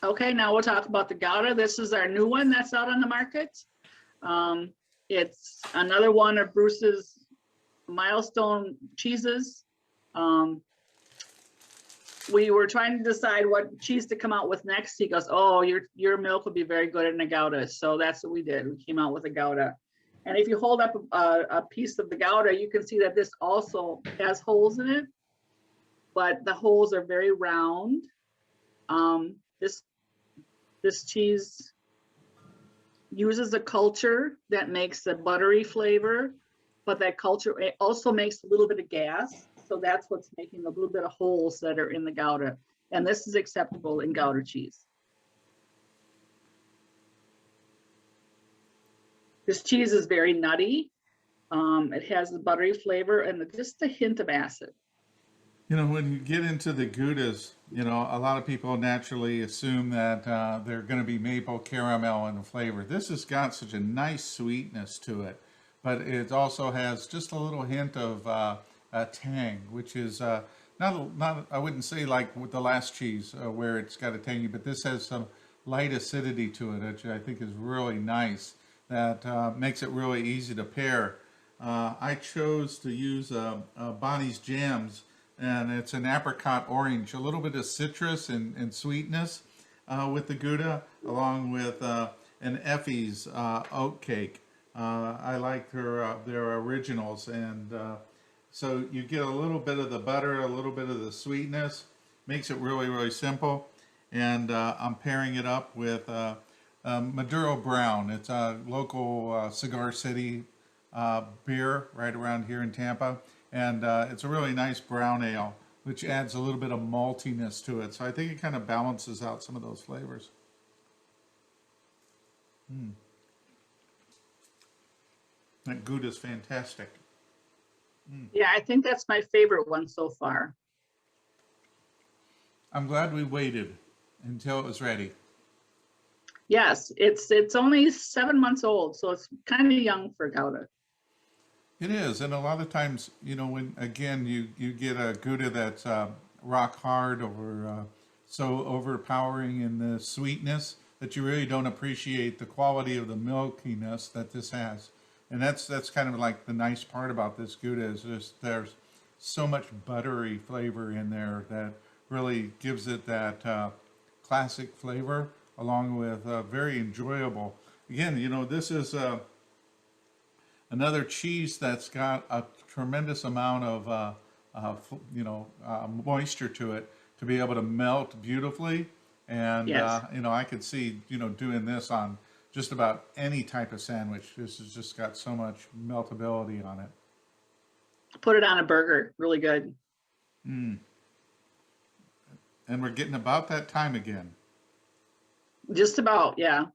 Okay, now we'll talk about the Gouda. This is our new one that's out on the market. It's another one of Bruce's milestone cheeses. We were trying to decide what cheese to come out with next. He goes, oh, your milk would be very good in a Gouda. So that's what we did. We came out with a Gouda. And if you hold up a piece of the Gouda, you can see that this also has holes in it, but the holes are very round. This cheese uses a culture that makes a buttery flavor, but that culture, it also makes a little bit of gas. So that's what's making a little bit of holes that are in the Gouda. And this is acceptable in Gouda cheese. This cheese is very nutty. It has a buttery flavor and just a hint of acid. You know, when you get into the Goudas, you know, a lot of people naturally assume that they're going to be maple caramel in the flavor. This has got such a nice sweetness to it, but it also has just a little hint of tang, which is not I wouldn't say like with the last cheese where it's got a tangy, but this has some light acidity to it, which I think is really nice. That makes it really easy to pair. I chose to use Bonnie's Jams, and it's an apricot orange, a little bit of citrus and sweetness with the Gouda, along with an Effie's oat cake. I like their originals, and so you get a little bit of the butter, a little bit of the sweetness, makes it really, really simple. And I'm pairing it up with Maduro Brown. It's a local Cigar City beer right around here in Tampa. And it's a really nice brown ale, which adds a little bit of maltiness to it. So I think it kind of balances out some of those flavors. That Gouda is fantastic. Yeah, I think that's my favorite one so far. I'm glad we waited until it was ready. Yes, it's only 7 months old, so it's kind of young for Gouda. It is, and a lot of times, you know, when again you get a Gouda that's rock hard or so overpowering in the sweetness that you really don't appreciate the quality of the milkiness that this has. And that's kind of like the nice part about this Gouda is just there's so much buttery flavor in there that really gives it that classic flavor along with very enjoyable. Again, you know, this is another cheese that's got a tremendous amount of moisture to it to be able to melt beautifully. And Yes. you know, I could see, you know, doing this on just about any type of sandwich. This has just got so much meltability on it. Put it on a burger, really good. And we're getting about that time again. Just about, yeah.